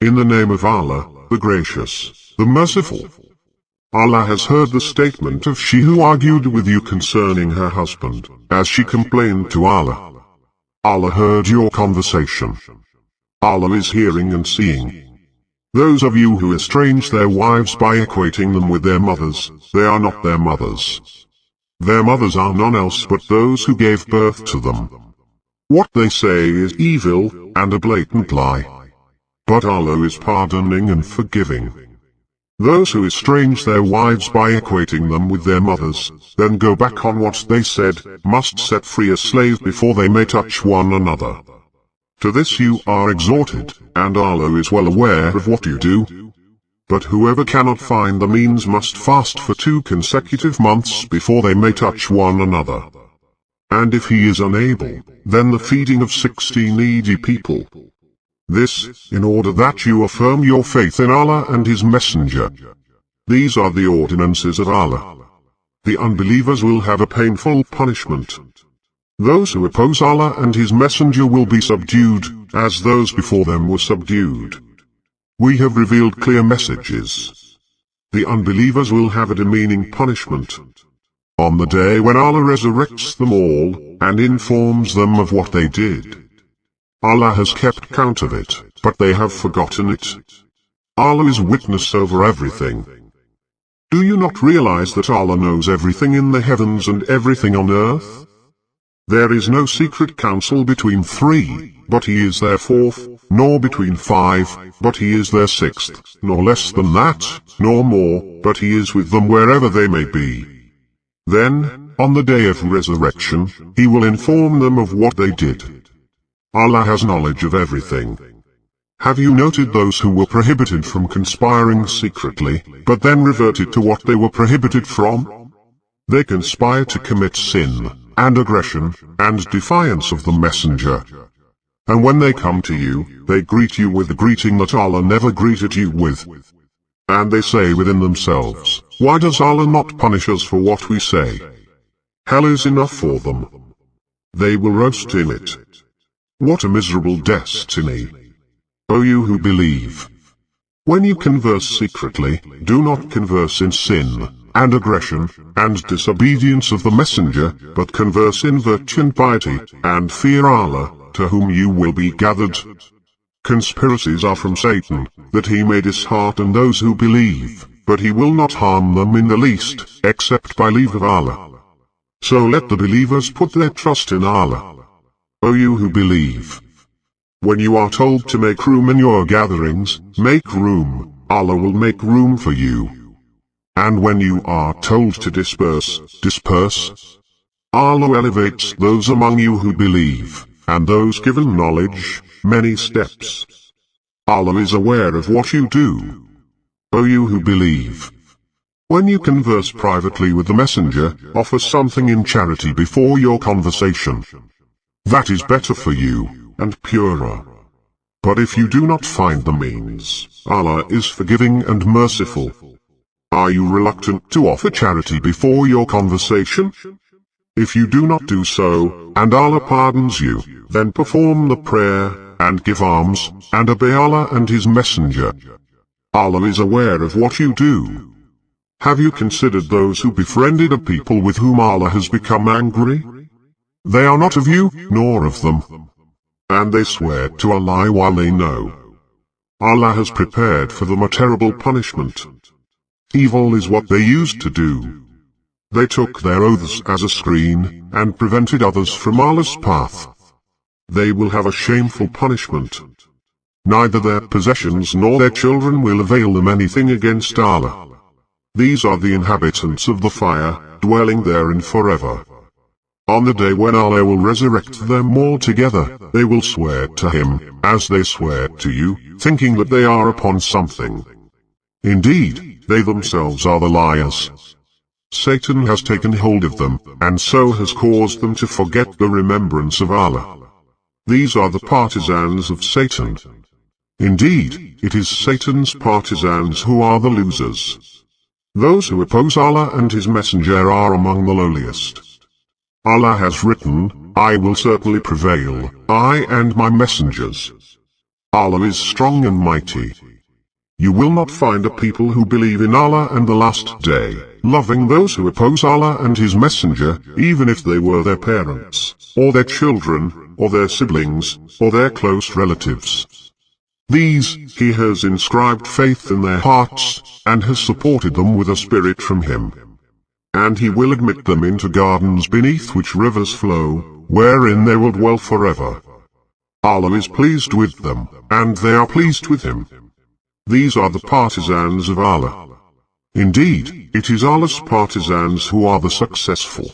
In the name of Allah, the Gracious, the Merciful. Allah has heard the statement of she who argued with you concerning her husband, as she complained to Allah. Allah heard your conversation. Allah is hearing and seeing. Those of you who estrange their wives by equating them with their mothers, they are not their mothers. Their mothers are none else but those who gave birth to them. What they say is evil, and a blatant lie. But Allah is pardoning and forgiving. Those who estrange their wives by equating them with their mothers, then go back on what they said, must set free a slave before they may touch one another. To this you are exhorted, and Allah is well aware of what you do. But whoever cannot find the means must fast for 2 consecutive months before they may touch one another. And if he is unable, then the feeding of 60 needy people. This, in order that you affirm your faith in Allah and His Messenger. These are the ordinances of Allah. The unbelievers will have a painful punishment. Those who oppose Allah and His Messenger will be subdued, as those before them were subdued. We have revealed clear messages. The unbelievers will have a demeaning punishment. On the day when Allah resurrects them all, and informs them of what they did. Allah has kept count of it, but they have forgotten it. Allah is witness over everything. Do you not realize that Allah knows everything in the heavens and everything on earth? There is no secret counsel between 3, but He is their 4th, nor between 5, but He is their 6th, nor less than that, nor more, but He is with them wherever they may be. Then, on the day of resurrection, He will inform them of what they did. Allah has knowledge of everything. Have you noted those who were prohibited from conspiring secretly, but then reverted to what they were prohibited from? They conspire to commit sin, and aggression, and defiance of the Messenger. And when they come to you, they greet you with the greeting that Allah never greeted you with. And they say within themselves, why does Allah not punish us for what we say? Hell is enough for them. They will roast in it. What a miserable destiny! O you who believe! When you converse secretly, do not converse in sin, and aggression, and disobedience of the Messenger, but converse in virtue and piety, and fear Allah, to whom you will be gathered. Conspiracies are from Satan, that he may dishearten those who believe, but he will not harm them in the least, except by leave of Allah. So let the believers put their trust in Allah. O you who believe! When you are told to make room in your gatherings, make room, Allah will make room for you. And when you are told to disperse, disperse. Allah elevates those among you who believe, and those given knowledge, many steps. Allah is aware of what you do. O you who believe! When you converse privately with the Messenger, offer something in charity before your conversation. That is better for you, and purer. But if you do not find the means, Allah is forgiving and merciful. Are you reluctant to offer charity before your conversation? If you do not do so, and Allah pardons you, then perform the prayer, and give alms, and obey Allah and His Messenger. Allah is aware of what you do. Have you considered those who befriended a people with whom Allah has become angry? They are not of you, nor of them. And they swear to a lie while they know. Allah has prepared for them a terrible punishment. Evil is what they used to do. They took their oaths as a screen, and prevented others from Allah's path. They will have a shameful punishment. Neither their possessions nor their children will avail them anything against Allah. These are the inhabitants of the fire, dwelling therein forever. On the day when Allah will resurrect them all together, they will swear to Him, as they swear to you, thinking that they are upon something. Indeed, they themselves are the liars. Satan has taken hold of them, and so has caused them to forget the remembrance of Allah. These are the partisans of Satan. Indeed, it is Satan's partisans who are the losers. Those who oppose Allah and His Messenger are among the lowliest. Allah has written, I will certainly prevail, I and my messengers. Allah is strong and mighty. You will not find a people who believe in Allah and the last day, loving those who oppose Allah and His Messenger, even if they were their parents, or their children, or their siblings, or their close relatives. These, He has inscribed faith in their hearts, and has supported them with a spirit from Him. And He will admit them into gardens beneath which rivers flow, wherein they will dwell forever. Allah is pleased with them, and they are pleased with Him. These are the partisans of Allah. Indeed, it is Allah's partisans who are the successful.